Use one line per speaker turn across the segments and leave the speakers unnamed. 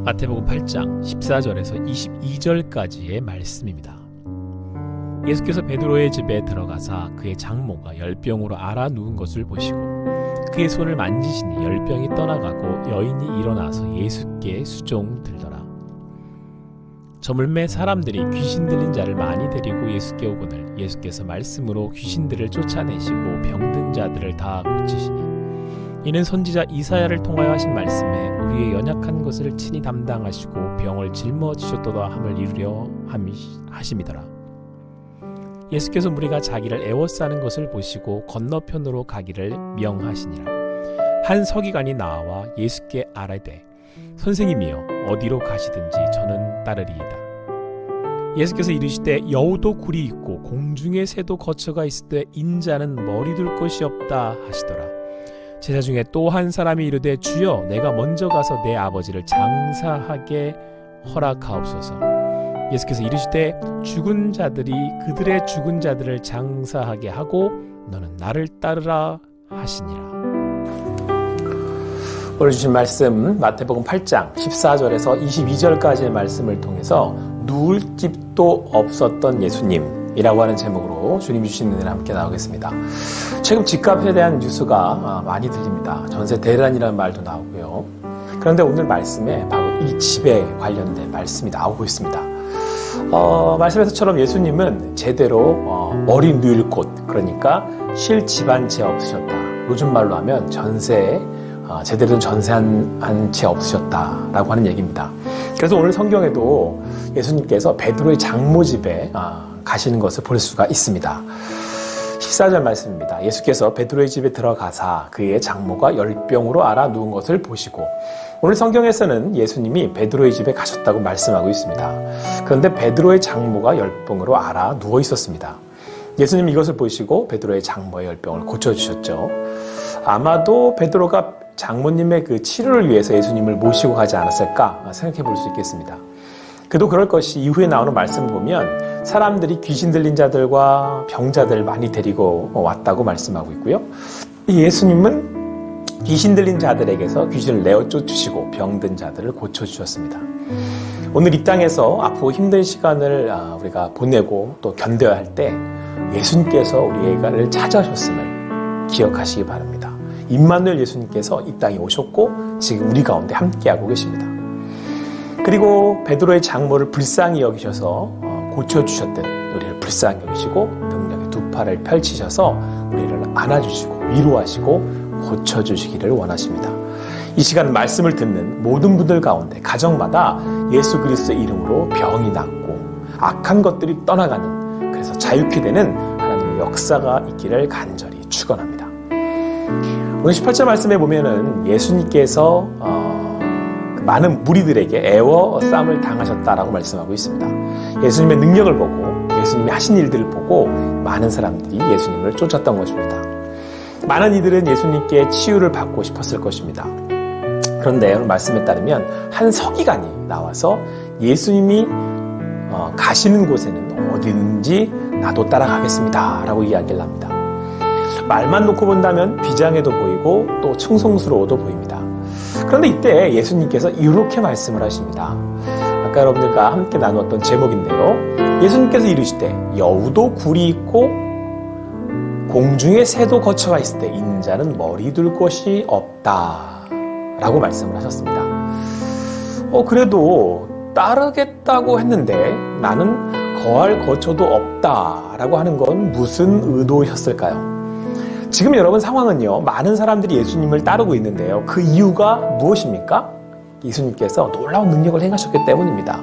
마태복음 8장 14절에서 22절까지의 말씀입니다. 예수께서 베드로의 집에 들어가사 그의 장모가 열병으로 앓아 누운 것을 보시고 그의 손을 만지시니 열병이 떠나가고 여인이 일어나서 예수께 수종들더라. 저물매 사람들이 귀신 들린 자를 많이 데리고 예수께 오거늘 예수께서 말씀으로 귀신들을 쫓아내시고 병든 자들을 다 고치시니 이는 선지자 이사야를 통하여 하신 말씀에 우리의 연약한 것을 친히 담당하시고 병을 짊어지셨도다 함을 이루려 하심이더라. 예수께서 무리가 자기를 애워싸는 것을 보시고 건너편으로 가기를 명하시니라. 한 서기관이 나와 예수께 아뢰되 선생님이여 어디로 가시든지 저는 따르리이다. 예수께서 이르시되 여우도 굴이 있고 공중의 새도 거처가 있을 때 인자는 머리 둘 곳이 없다 하시더라. 제자 중에 또 한 사람이 이르되 주여 내가 먼저 가서 내 아버지를 장사하게 허락하옵소서. 예수께서 이르시되 죽은 자들이 그들의 죽은 자들을 장사하게 하고 너는 나를 따르라 하시니라. 오늘 주신 말씀 마태복음 8장 14절에서 22절까지의 말씀을 통해서 누울 집도 없었던 예수님이라고 하는 제목으로 주님이 주신 은혜를 함께 나오겠습니다. 최근 집값에 대한 뉴스가 많이 들립니다. 전세 대란이라는 말도 나오고요. 그런데 오늘 말씀에 바로 이 집에 관련된 말씀이 나오고 있습니다. 말씀에서처럼 예수님은 제대로 머리 누일 곳, 그러니까 쉴 집 한 채 없으셨다. 요즘 말로 하면 전세에 제대로 된 전세 한 채 없으셨다라고 하는 얘기입니다. 그래서 오늘 성경에도 예수님께서 베드로의 장모 집에 가시는 것을 볼 수가 있습니다. 14절 말씀입니다. 예수께서 베드로의 집에 들어가사 그의 장모가 열병으로 앓아 누운 것을 보시고, 오늘 성경에서는 예수님이 베드로의 집에 가셨다고 말씀하고 있습니다. 그런데 베드로의 장모가 열병으로 앓아 누워 있었습니다. 예수님이 이것을 보시고 베드로의 장모의 열병을 고쳐주셨죠. 아마도 베드로가 장모님의 그 치료를 위해서 예수님을 모시고 가지 않았을까 생각해 볼 수 있겠습니다. 그도 그럴 것이 이후에 나오는 말씀을 보면 사람들이 귀신 들린 자들과 병자들 많이 데리고 왔다고 말씀하고 있고요. 예수님은 귀신 들린 자들에게서 귀신을 내어 쫓으시고 병든 자들을 고쳐주셨습니다. 오늘 이 땅에서 앞으로 힘든 시간을 우리가 보내고 또 견뎌야 할 때 예수님께서 우리를 찾아오셨음을 기억하시기 바랍니다. 임마누엘 예수님께서 이 땅에 오셨고 지금 우리 가운데 함께하고 계십니다. 그리고 베드로의 장모를 불쌍히 여기셔서 고쳐주셨던 우리를 불쌍히 여기시고 능력의 두 팔을 펼치셔서 우리를 안아주시고 위로하시고 고쳐주시기를 원하십니다. 이 시간 말씀을 듣는 모든 분들 가운데 가정마다 예수 그리스도의 이름으로 병이 낫고 악한 것들이 떠나가는, 그래서 자유케 되는 하나님의 역사가 있기를 간절히 축원합니다. 오늘 18절 말씀에 보면은 예수님께서 많은 무리들에게 애워싸움을 당하셨다라고 말씀하고 있습니다. 예수님의 능력을 보고 예수님이 하신 일들을 보고 많은 사람들이 예수님을 쫓았던 것입니다. 많은 이들은 예수님께 치유를 받고 싶었을 것입니다. 그런데 오늘 말씀에 따르면 한 서기관이 나와서 예수님이 가시는 곳에는 어디든지 나도 따라가겠습니다 라고 이야기를 합니다. 말만 놓고 본다면 비장해도 보이고 또 충성스러워도 보입니다. 그런데 이때 예수님께서 이렇게 말씀을 하십니다. 아까 여러분들과 함께 나누었던 제목인데요. 예수님께서 이르시되 여우도 굴이 있고 공중에 새도 거처가 있을 때 인자는 머리 둘 곳이 없다 라고 말씀을 하셨습니다. 그래도 따르겠다고 했는데 나는 거할 거처도 없다 라고 하는 건 무슨 의도였을까요? 지금 여러분 상황은요, 많은 사람들이 예수님을 따르고 있는데요, 그 이유가 무엇입니까? 예수님께서 놀라운 능력을 행하셨기 때문입니다.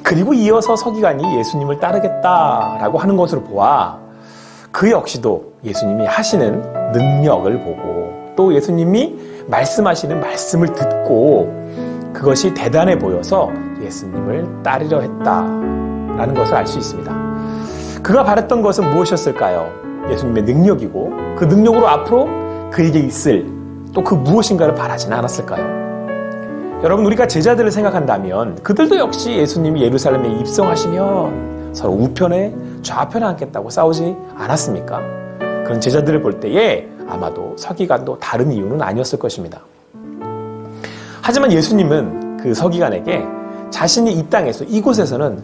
그리고 이어서 서기관이 예수님을 따르겠다라고 하는 것으로 보아 그 역시도 예수님이 하시는 능력을 보고 또 예수님이 말씀하시는 말씀을 듣고 그것이 대단해 보여서 예수님을 따르려 했다라는 것을 알 수 있습니다. 그가 바랬던 것은 무엇이었을까요? 예수님의 능력이고 그 능력으로 앞으로 그에게 있을 또 그 무엇인가를 바라지는 않았을까요? 여러분, 우리가 제자들을 생각한다면 그들도 역시 예수님이 예루살렘에 입성하시면 서로 우편에 좌편에 앉겠다고 싸우지 않았습니까? 그런 제자들을 볼 때에 아마도 서기관도 다른 이유는 아니었을 것입니다. 하지만 예수님은 그 그 서기관에게 자신이 이 땅에서 이곳에서는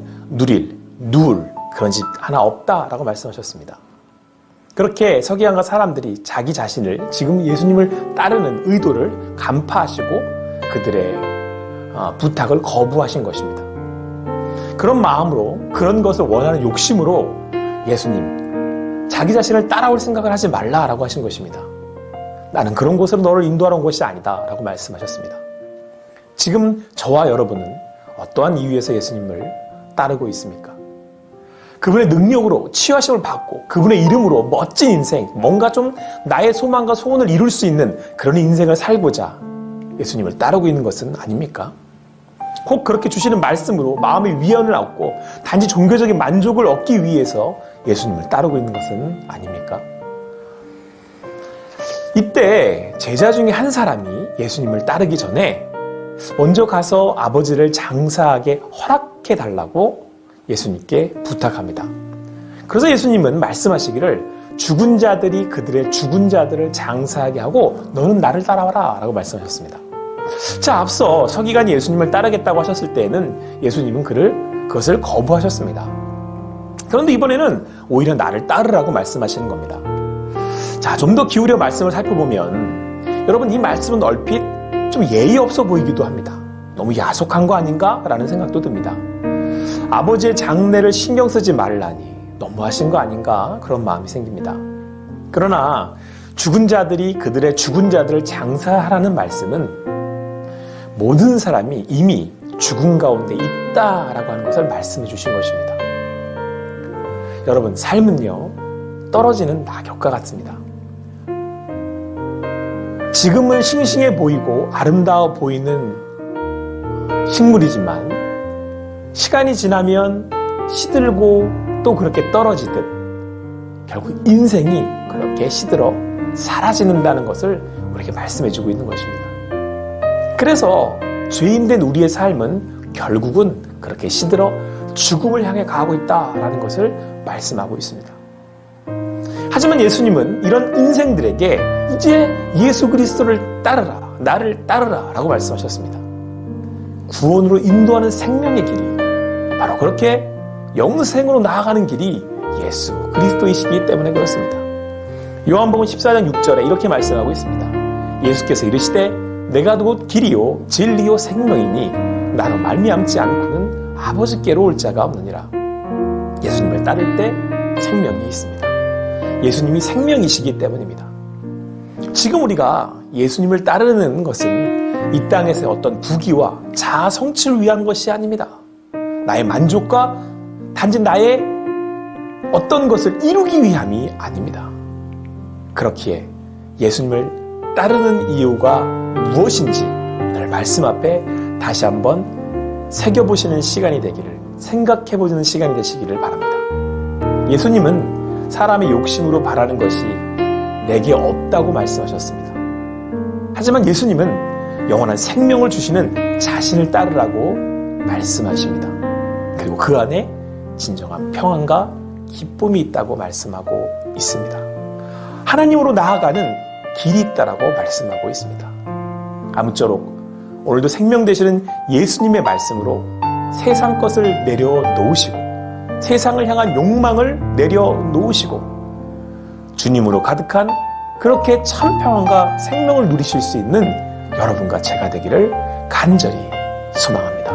누울 그런 집 하나 없다라고 말씀하셨습니다. 그렇게 서기관과 사람들이 자기 자신을 지금 예수님을 따르는 의도를 간파하시고 그들의 부탁을 거부하신 것입니다. 그런 마음으로, 그런 것을 원하는 욕심으로 예수님, 자기 자신을 따라올 생각을 하지 말라라고 하신 것입니다. 나는 그런 곳으로 너를 인도하러 온 것이 아니다 라고 말씀하셨습니다. 지금 저와 여러분은 어떠한 이유에서 예수님을 따르고 있습니까? 그분의 능력으로 치유하심을 받고 그분의 이름으로 멋진 인생, 뭔가 좀 나의 소망과 소원을 이룰 수 있는 그런 인생을 살고자 예수님을 따르고 있는 것은 아닙니까? 혹 그렇게 주시는 말씀으로 마음의 위안을 얻고 단지 종교적인 만족을 얻기 위해서 예수님을 따르고 있는 것은 아닙니까? 이때 제자 중에 한 사람이 예수님을 따르기 전에 먼저 가서 아버지를 장사하게 허락해 달라고 예수님께 부탁합니다. 그래서 예수님은 말씀하시기를 죽은 자들이 그들의 죽은 자들을 장사하게 하고 너는 나를 따라와라 라고 말씀하셨습니다. 자, 앞서 서기관이 예수님을 따르겠다고 하셨을 때에는 예수님은 그것을 거부하셨습니다. 그런데 이번에는 오히려 나를 따르라고 말씀하시는 겁니다. 자, 좀 더 기울여 말씀을 살펴보면 여러분, 이 말씀은 얼핏 좀 예의 없어 보이기도 합니다. 너무 야속한 거 아닌가? 라는 생각도 듭니다. 아버지의 장례를 신경 쓰지 말라니 너무하신 거 아닌가? 그런 마음이 생깁니다. 그러나 죽은 자들이 그들의 죽은 자들을 장사하라는 말씀은 모든 사람이 이미 죽음 가운데 있다라고 하는 것을 말씀해 주신 것입니다. 여러분, 삶은요, 떨어지는 낙엽과 같습니다. 지금은 싱싱해 보이고 아름다워 보이는 식물이지만 시간이 지나면 시들고 또 그렇게 떨어지듯 결국 인생이 그렇게 시들어 사라지는다는 것을 우리에게 말씀해주고 있는 것입니다. 그래서 죄인된 우리의 삶은 결국은 그렇게 시들어 죽음을 향해 가고 있다라는 것을 말씀하고 있습니다. 하지만 예수님은 이런 인생들에게 이제 예수 그리스도를 따르라, 나를 따르라 라고 말씀하셨습니다. 구원으로 인도하는 생명의 길이 바로 그렇게 영생으로 나아가는 길이 예수 그리스도이시기 때문에 그렇습니다. 요한복음 14장 6절에 이렇게 말씀하고 있습니다. 예수께서 이르시되 내가 곧 길이요 진리요 생명이니 나로 말미암지 않고는 아버지께로 올 자가 없느니라. 예수님을 따를 때 생명이 있습니다. 예수님이 생명이시기 때문입니다. 지금 우리가 예수님을 따르는 것은 이 땅에서의 어떤 부귀와 자아 성취를 위한 것이 아닙니다. 나의 만족과 단지 나의 어떤 것을 이루기 위함이 아닙니다. 그렇기에 예수님을 따르는 이유가 무엇인지 오늘 말씀 앞에 다시 한번 새겨보시는 시간이 되기를, 생각해보시는 시간이 되시기를 바랍니다. 예수님은 사람의 욕심으로 바라는 것이 내게 없다고 말씀하셨습니다. 하지만 예수님은 영원한 생명을 주시는 자신을 따르라고 말씀하십니다. 그리고 그 안에 진정한 평안과 기쁨이 있다고 말씀하고 있습니다. 하나님으로 나아가는 길이 있다라고 말씀하고 있습니다. 아무쪼록 오늘도 생명 되시는 예수님의 말씀으로 세상 것을 내려놓으시고 세상을 향한 욕망을 내려놓으시고 주님으로 가득한 그렇게 참 평안과 생명을 누리실 수 있는 여러분과 제가 되기를 간절히 소망합니다.